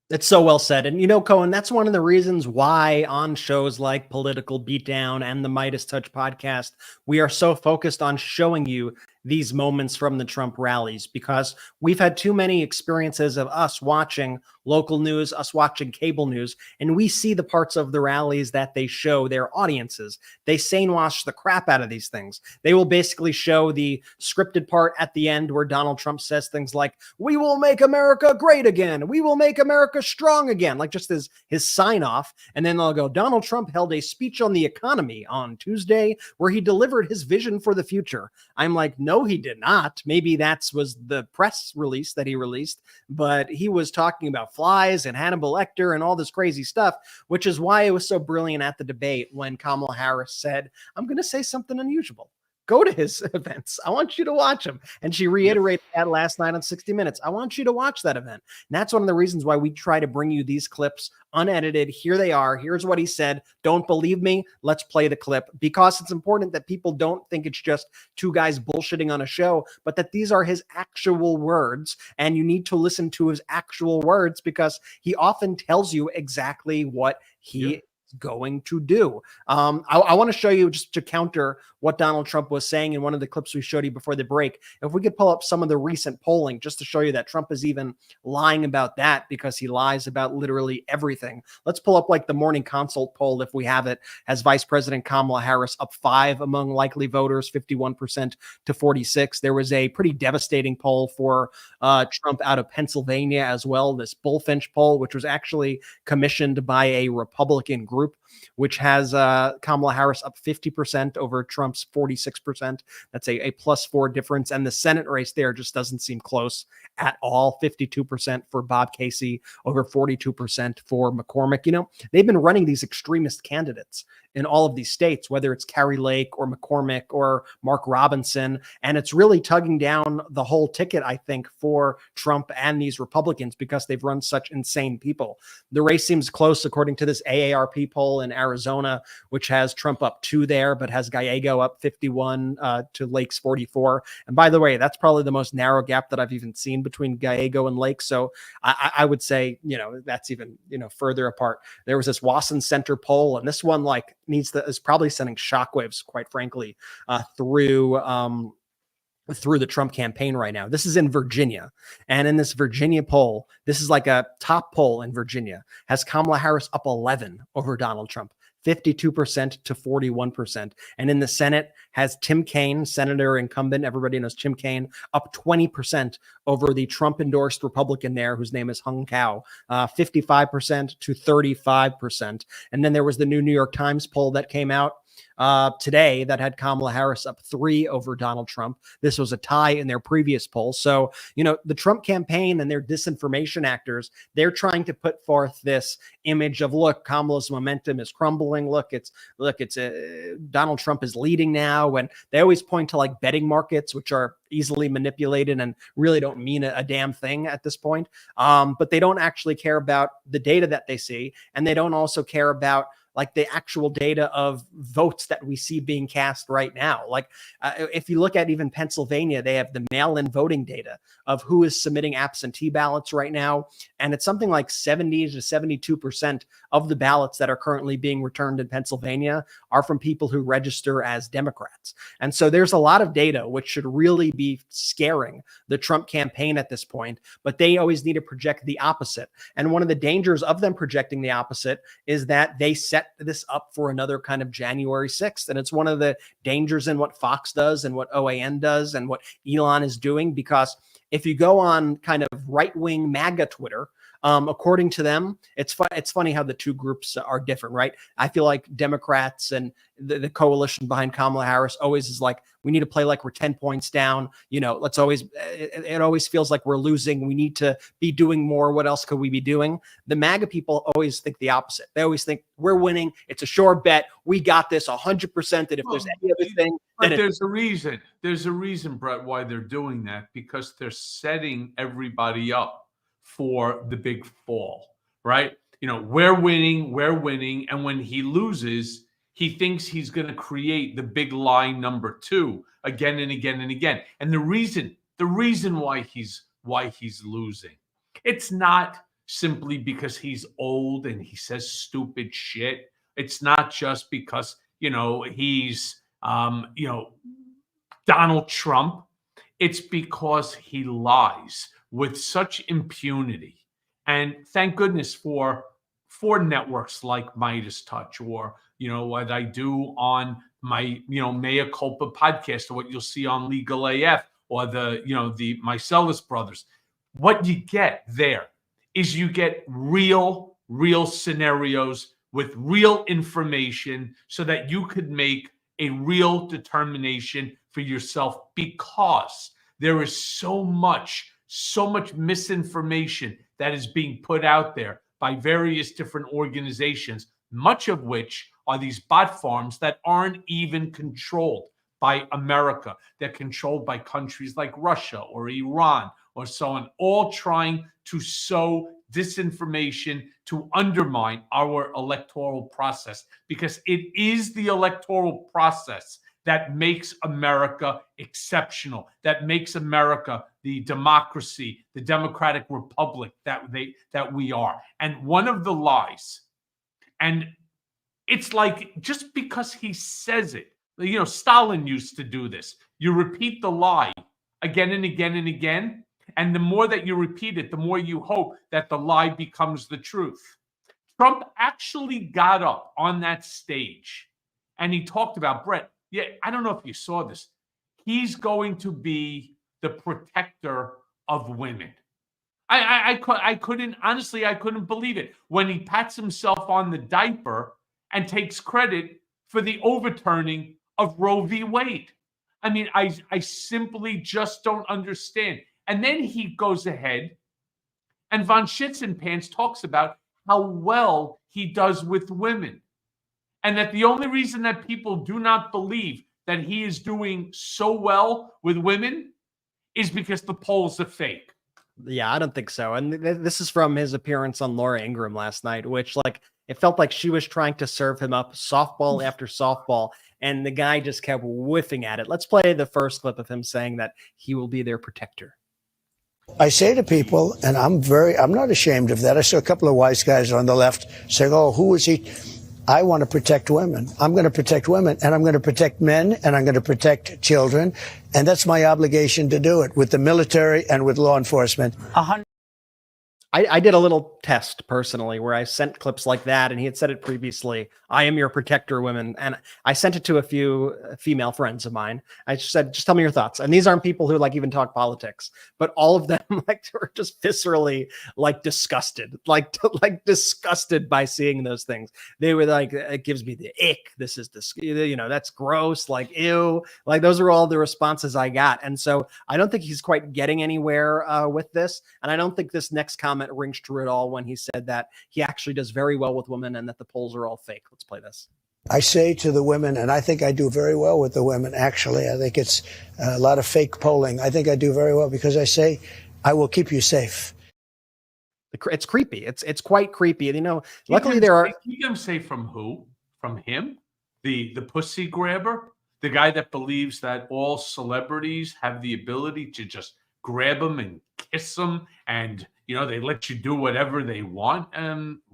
It's so well said. And, you know, Cohen, that's one of the reasons why on shows like Political Beatdown and the Midas Touch podcast, we are so focused on showing you these moments from the Trump rallies, because we've had too many experiences of us watching local news, us watching cable news, and we see the parts of the rallies that they show their audiences. They sane-wash the crap out of these things. They will basically show the scripted part at the end where Donald Trump says things like, "We will make America great again. We will make America strong again," like just his sign off. And then they'll go, "Donald Trump held a speech on the economy on Tuesday where he delivered his vision for the future." I'm like, no, he did not. Maybe was the press release that he released, but he was talking about flies and Hannibal Lecter and all this crazy stuff, which is why it was so brilliant at the debate when Kamala Harris said, "I'm going to say something unusual. Go to his events. I want you to watch them." And she reiterated that last night on 60 Minutes. I want you to watch that event. And that's one of the reasons why we try to bring you these clips unedited. Here they are. Here's what he said. Don't believe me? Let's play the clip, because it's important that people don't think it's just two guys bullshitting on a show, but that these are his actual words. And you need to listen to his actual words, because he often tells you exactly what he going to do. I want to show you, just to counter what Donald Trump was saying in one of the clips we showed you before the break. If we could pull up some of the recent polling, just to show you that Trump is even lying about that, because he lies about literally everything. Let's pull up like the Morning Consult poll, if we have it, has Vice President Kamala Harris up 5 among likely voters, 51% to 46. There was a pretty devastating poll for Trump out of Pennsylvania as well, this Bullfinch poll, which was actually commissioned by a Republican group, which has Kamala Harris up 50% over Trump's 46%. That's a +4 difference. And the Senate race there just doesn't seem close at all. 52% for Bob Casey, over 42% for McCormick. You know, they've been running these extremist candidates in all of these states, whether it's Kari Lake or McCormick or Mark Robinson. And it's really tugging down the whole ticket, I think, for Trump and these Republicans, because they've run such insane people. The race seems close, according to this AARP poll in Arizona, which has Trump up 2 there, but has Gallego up 51 to Lake's 44. And by the way, that's probably the most narrow gap that I've even seen between Gallego and Lake. So I would say, you know, that's even, you know, further apart. There was this Wasson Center poll, and this one like is probably sending shockwaves, quite frankly, through the Trump campaign right now. This is in Virginia. And in this Virginia poll, this is like a top poll in Virginia, has Kamala Harris up 11 over Donald Trump, 52% to 41%. And in the Senate has Tim Kaine, Senator incumbent, everybody knows Tim Kaine, up 20% over the Trump-endorsed Republican there, whose name is Hung Kao, 55% to 35%. And then there was the New York Times poll that came out today that had Kamala Harris up 3 over Donald Trump. This was a tie in their previous poll. So, you know, the Trump campaign and their disinformation actors, they're trying to put forth this image of, look, Kamala's momentum is crumbling. Look, Donald Trump is leading now. And they always point to like betting markets, which are easily manipulated and really don't mean a damn thing at this point. But they don't actually care about the data that they see. And they don't also care about like the actual data of votes that we see being cast right now. Like if you look at even Pennsylvania, they have the mail-in voting data of who is submitting absentee ballots right now. And it's something like 70 to 72% of the ballots that are currently being returned in Pennsylvania are from people who register as Democrats. And so there's a lot of data which should really be scaring the Trump campaign at this point, but they always need to project the opposite. And one of the dangers of them projecting the opposite is that they set this up for another kind of January 6th. And it's one of the dangers in what Fox does and what OAN does and what Elon is doing, because if you go on kind of right-wing MAGA Twitter, According to them, it's funny how the two groups are different, right? I feel like Democrats and the coalition behind Kamala Harris always is like, we need to play like we're 10 points down. Let's always, it always feels like we're losing. We need to be doing more. What else could we be doing? The MAGA people always think the opposite. They always think we're winning. It's a sure bet. We got this 100%. That if there's any other thing, but there's a reason. There's a reason, Brett, why they're doing that, because they're setting everybody up for the big fall, right? We're winning. And when he loses, he thinks he's going to create the big lie number 2 again and again and again. And the reason why he's losing, it's not simply because he's old and he says stupid shit. It's not just because, he's, Donald Trump. It's because he lies with such impunity. And thank goodness for networks like Midas Touch, or what I do on my Mea Culpa podcast, or what you'll see on Legal AF, or the Meiselas brothers. What you get there is you get real scenarios with real information, so that you could make a real determination for yourself, because there is so much misinformation that is being put out there by various different organizations, much of which are these bot farms that aren't even controlled by America. They're controlled by countries like Russia or Iran or so on, all trying to sow disinformation to undermine our electoral process, because it is the electoral process that makes America exceptional, that makes America the democracy, the democratic republic that we are. And one of the lies, and it's like, just because he says it, Stalin used to do this. You repeat the lie again and again and again, and the more that you repeat it, the more you hope that the lie becomes the truth. Trump actually got up on that stage and he talked about, Brett, yeah, I don't know if you saw this. He's going to be the protector of women. I couldn't believe it when he pats himself on the diaper and takes credit for the overturning of Roe v. Wade. I mean, I simply just don't understand. And then he goes ahead and von Schitzenpants talks about how well he does with women. And that the only reason that people do not believe that he is doing so well with women is because the polls are fake. Yeah, I don't think so. And this is from his appearance on Laura Ingraham last night, which, like, it felt like she was trying to serve him up softball after softball, and the guy just kept whiffing at it. Let's play the first clip of him saying that he will be their protector. I say to people, and I'm not ashamed of that. I saw a couple of wise guys on the left saying, oh, who is he? I want to protect women. I'm going to protect women, and I'm going to protect men, and I'm going to protect children. And that's my obligation to do it with the military and with law enforcement. I did a little test personally where I sent clips like that, and he had said it previously. I am your protector, women. And I sent it to a few female friends of mine. I said, just tell me your thoughts. And these aren't people who like even talk politics, but all of them like were just viscerally like disgusted, like disgusted by seeing those things. They were like, it gives me the ick. This is that's gross. Like, ew. Like, those are all the responses I got. And so I don't think he's quite getting anywhere with this. And I don't think this next comment rings true at all when he said that he actually does very well with women and that the polls are all fake. Let's play this. I say to the women, and I think I do very well with the women, actually. I think it's a lot of fake polling. I think I do very well because I say, I will keep you safe. It's creepy. It's quite creepy. And, luckily there are... Keep them safe from who? From him? The pussy grabber? The guy that believes that all celebrities have the ability to just grab them and kiss them and they let you do whatever they want.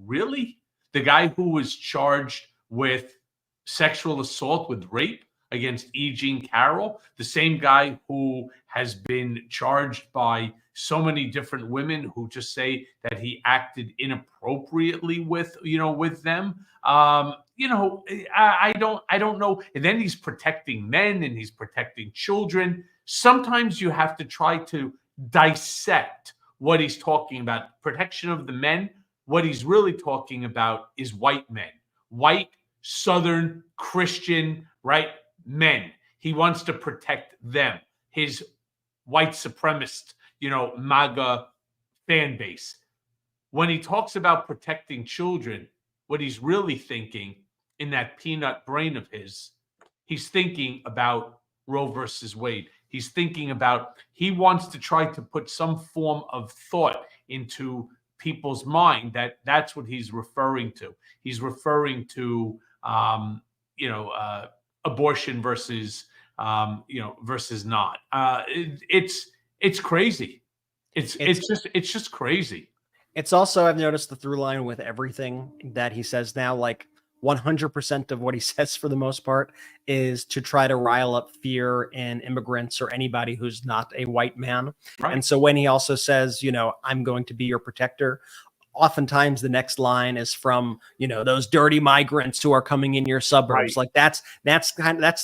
Really? The guy who was charged with sexual assault with rape against E. Jean Carroll, the same guy who has been charged by so many different women who just say that he acted inappropriately with them. I don't know. And then he's protecting men and he's protecting children. Sometimes you have to try to dissect what he's talking about, protection of the men, what he's really talking about is white men, white, Southern, Christian, right, men. He wants to protect them, his white supremacist, MAGA fan base. When he talks about protecting children, what he's really thinking in that peanut brain of his, he's thinking about Roe versus Wade. He's thinking about, he wants to try to put some form of thought into people's mind that's what he's referring to. He's referring to, abortion versus, versus not. It's crazy. It's just crazy. It's also, I've noticed the through line with everything that he says now, like 100% of what he says for the most part is to try to rile up fear in immigrants or anybody who's not a white man. Right. And so when he also says, I'm going to be your protector, oftentimes the next line is from, those dirty migrants who are coming in your suburbs. Right. Like that's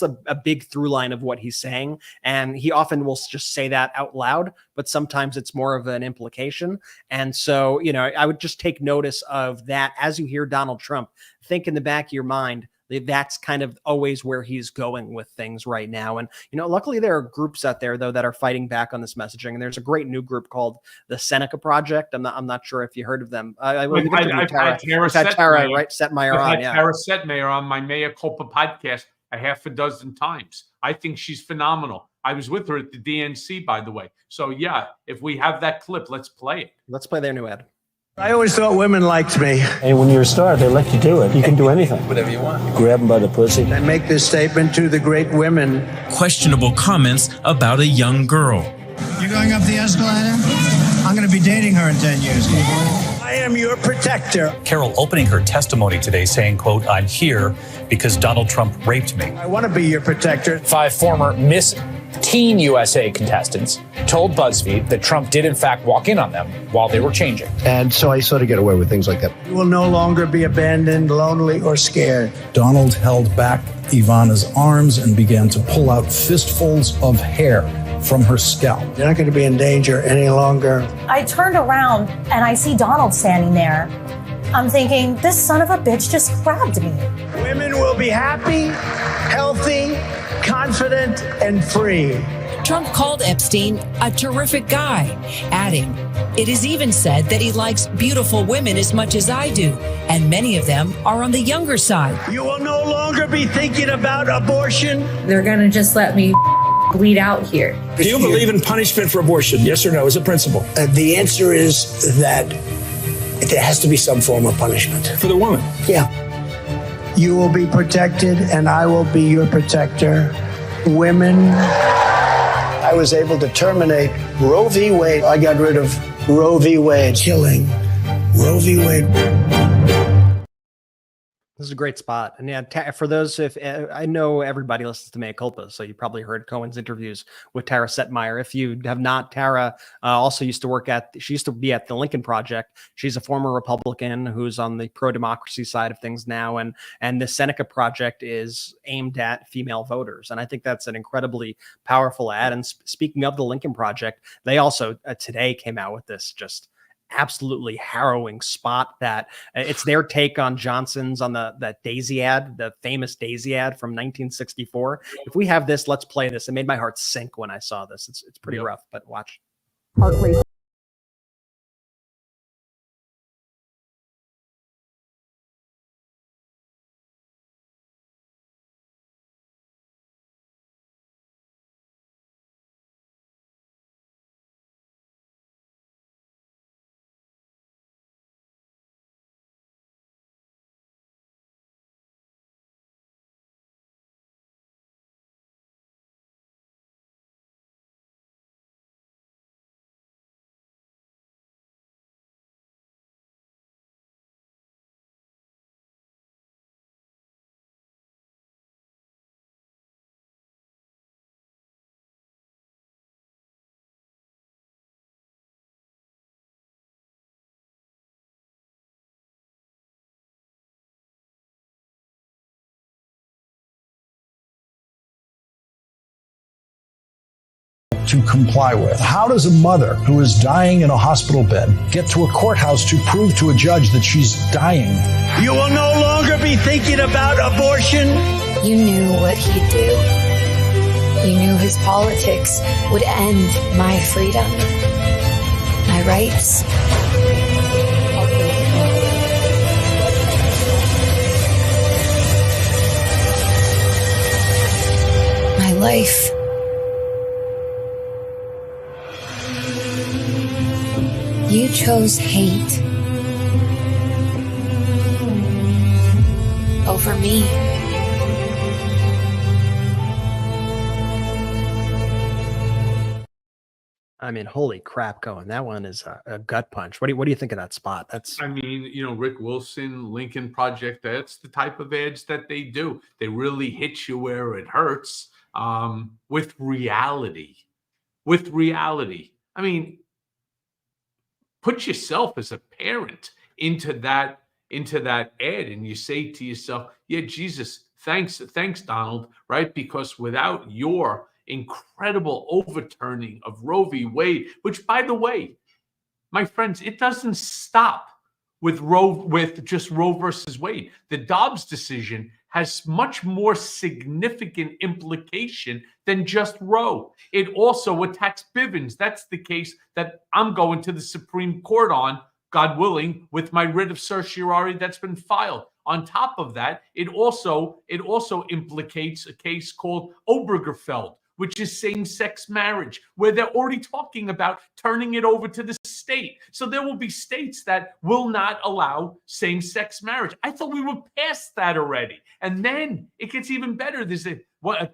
a big through line of what he's saying. And he often will just say that out loud, but sometimes it's more of an implication. And so, I would just take notice of that as you hear Donald Trump. Think in the back of your mind, that's kind of always where he's going with things right now. And, luckily there are groups out there though that are fighting back on this messaging. And there's a great new group called the Seneca Project. I'm not sure if you heard of them. I've had Tara Setmeyer on. Tara Setmeyer on my Mea Culpa podcast a half a dozen times. I think she's phenomenal. I was with her at the DNC, by the way. So yeah, if we have that clip, let's play it. Let's play their new ad. I always thought women liked me. Hey, when you're a star, they let you do it. You can do anything. Whatever you want. Grab them by the pussy. I make this statement to the great women. Questionable comments about a young girl. You're going up the escalator? I'm going to be dating her in 10 years. Can you believe it? I am your protector. Carol opening her testimony today saying, quote, "I'm here because Donald Trump raped me." I want to be your protector. 5 former Miss Teen USA contestants told BuzzFeed that Trump did in fact walk in on them while they were changing. And so I sort of get away with things like that. You will no longer be abandoned, lonely, or scared. Donald held back Ivana's arms and began to pull out fistfuls of hair from her scalp. You're not going to be in danger any longer. I turned around and I see Donald standing there. I'm thinking, this son of a bitch just grabbed me. Women will be happy, healthy, confident, and free. Trump called Epstein a terrific guy, adding, "It is even said that he likes beautiful women as much as I do, and many of them are on the younger side." You will no longer be thinking about abortion. They're going to just let me bleed out here. Do you believe in punishment for abortion? Yes or no, as a principle? The answer is that there has to be some form of punishment. For the woman? Yeah. You will be protected, and I will be your protector. Women, I was able to terminate Roe v. Wade. I got rid of Roe v. Wade. Killing Roe v. Wade. This is a great spot. And yeah, for those, if I know everybody listens to Mea Culpa, so you probably heard Cohen's interviews with Tara Setmeyer. If you have not, Tara also used to she used to be at the Lincoln Project. She's a former Republican who's on the pro-democracy side of things now. And the Seneca Project is aimed at female voters. And I think that's an incredibly powerful ad. And speaking of the Lincoln Project, they also today came out with this just absolutely harrowing spot that it's their take on Johnson's on that Daisy ad, the famous Daisy ad from 1964. If we have this, let's play this. It made my heart sink when I saw this. It's pretty rough, but watch. Heart rate to comply with? How does a mother who is dying in a hospital bed get to a courthouse to prove to a judge that she's dying? You will no longer be thinking about abortion. You knew what he'd do. You knew his politics would end my freedom, my rights. My life. You chose hate over me. I mean, holy crap, Cohen. That one is a gut punch. What do you think of that spot? That's, I mean, Rick Wilson, Lincoln Project, that's the type of ads that they do. They really hit you where it hurts, with reality. With reality. I mean, put yourself as a parent into that ad, and you say to yourself, yeah, Jesus, thanks, Donald, right? Because without your incredible overturning of Roe v. Wade, which, by the way, my friends, it doesn't stop with just Roe versus Wade. The Dobbs decision has much more significant implication than just Roe. It also attacks Bivens. That's the case that I'm going to the Supreme Court on, God willing, with my writ of certiorari that's been filed. On top of that, it also implicates a case called Obergefell, which is same-sex marriage, where they're already talking about turning it over to the state. So there will be states that will not allow same-sex marriage. I thought we were past that already. And then it gets even better. There's a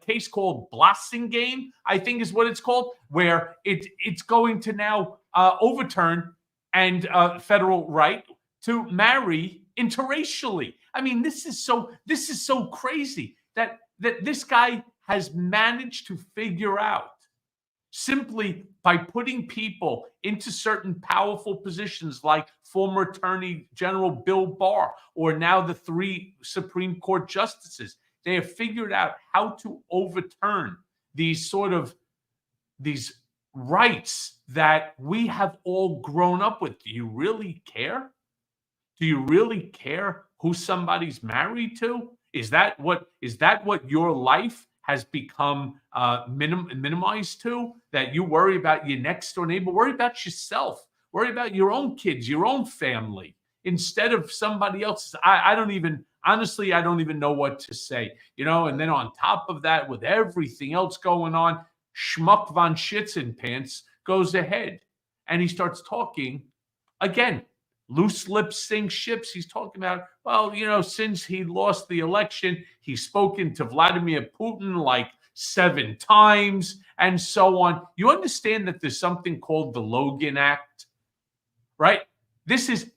case called Blassingame, I think is what it's called, where it's going to now overturn and federal right to marry interracially. I mean, this is so crazy that this guy has managed to figure out, simply by putting people into certain powerful positions like former Attorney General Bill Barr, or now the 3 Supreme Court justices. They have figured out how to overturn these rights that we have all grown up with. Do you really care? Do you really care who somebody's married to? Is that what your life has become minimized to? That you worry about your next door neighbor? Worry about yourself. Worry about your own kids, your own family, instead of somebody else's. I don't even know what to say. And then on top of that, with everything else going on, Schmuck von Schitzenpants goes ahead and he starts talking again. Loose lips sink ships. He's talking about, well, since he lost the election, he's spoken to Vladimir Putin like 7 times and so on. You understand that there's something called the Logan Act, right? This is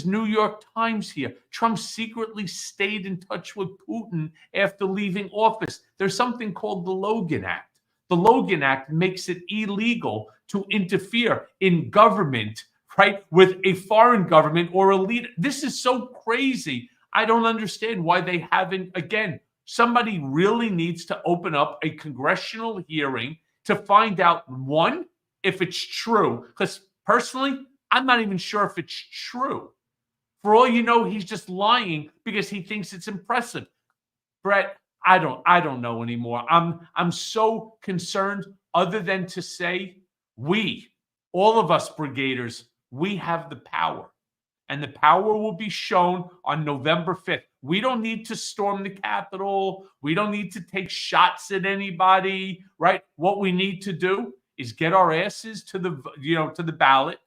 New York Times here. Trump secretly stayed in touch with Putin after leaving office. There's something called the Logan Act. The Logan Act makes it illegal to interfere in government, right, with a foreign government or a leader. This is so crazy. I don't understand why they haven't. Again, somebody really needs to open up a congressional hearing to find out, one, if it's true. Because personally, I'm not even sure if it's true. For all you know, he's just lying because he thinks it's impressive. Brett, I don't know anymore. I'm so concerned, other than to say, all of us brigaders, we have the power, and the power will be shown on November 5th. We don't need to storm the Capitol. We don't need to take shots at anybody, right? What we need to do is get our asses to the ballot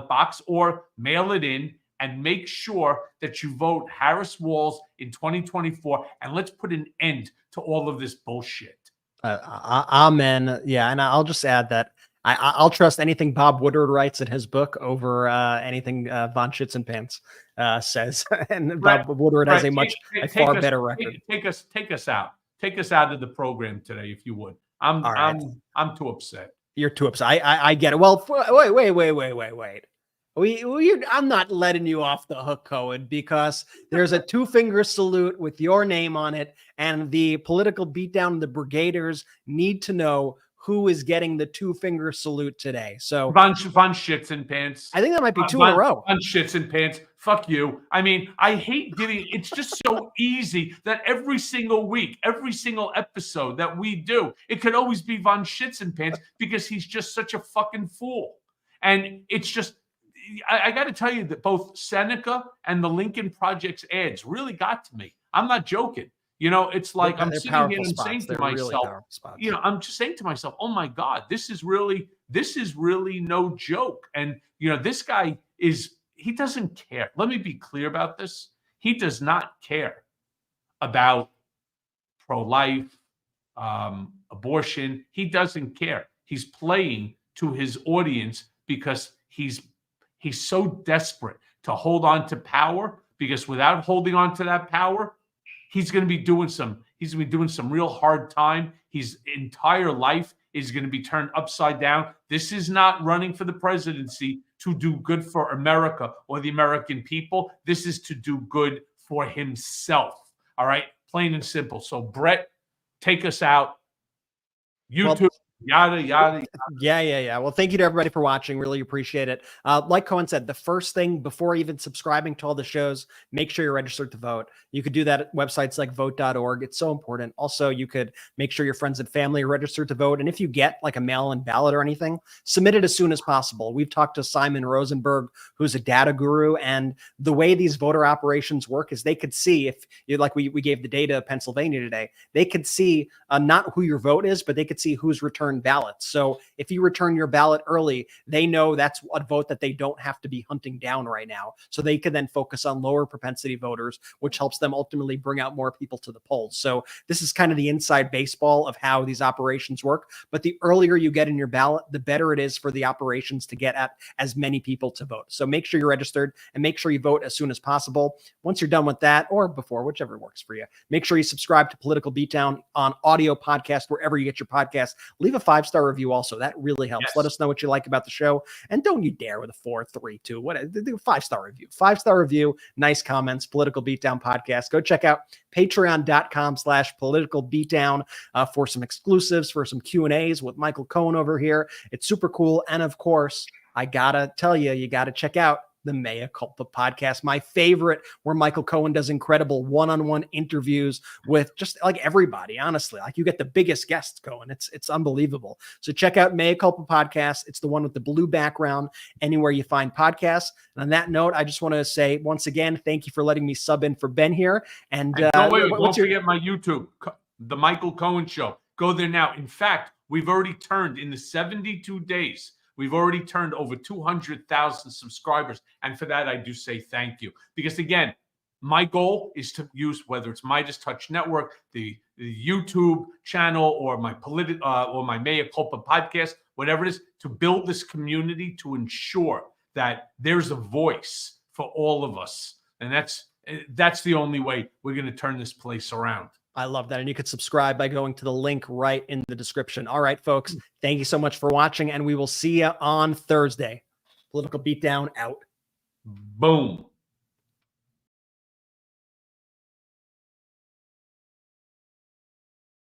box, or mail it in, and make sure that you vote Harris Walz in 2024, and let's put an end to all of this bullshit. Amen. Yeah, and I'll just add that I'll trust anything Bob Woodward writes in his book over anything von Schitzenpants says. And Bob Woodward has a far better record. Take us out. Take us out of the program today, if you would. I'm too upset. You're too upset. I get it. Well, wait. I'm not letting you off the hook, Cohen, because there's a 2-finger salute with your name on it, and the Political Beatdown, the Brigaders need to know who is getting the 2-finger salute today. So Von Shits and Pants. I think that might be 2 in a row. Von Shits and Pants. Fuck you. I mean, I hate giving. It's just so easy that every single week, every single episode that we do, it could always be Von Shits and Pants because he's just such a fucking fool. And it's just, I got to tell you that both Seneca and the Lincoln Project's ads really got to me. I'm not joking. You know, it's like I'm sitting here and I'm saying to myself, you know, I'm just saying to myself, oh my God, this is really no joke. And, you know, this guy he doesn't care. Let me be clear about this. He does not care about pro-life, abortion. He doesn't care. He's playing to his audience because he's so desperate to hold on to power, because without holding on to that power, he's going to be doing some real hard time. His entire life is going to be turned upside down. This is not running for the presidency to do good for America or the American people. This is to do good for himself. All right, plain and simple. So Brett, take us out. YouTube. Yada, yada, yada. Yeah. Well, thank you to everybody for watching. Really appreciate it. Like Cohen said, the first thing before even subscribing to all the shows, make sure you're registered to vote. You could do that at websites like vote.org. It's so important. Also, you could make sure your friends and family are registered to vote. And if you get like a mail-in ballot or anything, submit it as soon as possible. We've talked to Simon Rosenberg, who's a data guru. And the way these voter operations work is they could see, if you like, we gave the data of Pennsylvania today, they could see not who your vote is, but they could see who's returned ballots. So if you return your ballot early, they know that's a vote that they don't have to be hunting down right now. So they can then focus on lower propensity voters, which helps them ultimately bring out more people to the polls. So this is kind of the inside baseball of how these operations work. But the earlier you get in your ballot, the better it is for the operations to get at as many people to vote. So make sure you're registered and make sure you vote as soon as possible. Once you're done with that, or before, whichever works for you, make sure you subscribe to Political Beatdown on audio podcast, wherever you get your podcast. Leave a 5-star review also. That really helps. Yes. Let us know what you like about the show. And don't you dare with a 4, 3, 2, what, do a 5-star review. 5-star review, nice comments, Political Beatdown podcast. Go check out patreon.com/Political Beatdown for some exclusives, for some Q&As with Michael Cohen over here. It's super cool. And of course, I gotta tell you, you gotta check out the Mea Culpa podcast, my favorite, where Michael Cohen does incredible one-on-one interviews with just like everybody. Honestly, like you get the biggest guests, Cohen. It's unbelievable. So check out Mea Culpa podcast. It's the one with the blue background anywhere you find podcasts. And on that note, I just want to say once again, thank you for letting me sub in for Ben here. And don't forget my YouTube, The Michael Cohen Show. Go there now. In fact, we've already turned in the 72 days. We've already turned over 200,000 subscribers. And for that, I do say thank you. Because again, my goal is to use, whether it's Midas Touch Network, the YouTube channel, or my Mea Culpa podcast, whatever it is, to build this community to ensure that there's a voice for all of us. And that's the only way we're going to turn this place around. I love that. And you could subscribe by going to the link right in the description. All right, folks, thank you so much for watching, and we will see you on Thursday. Political Beatdown out. Boom.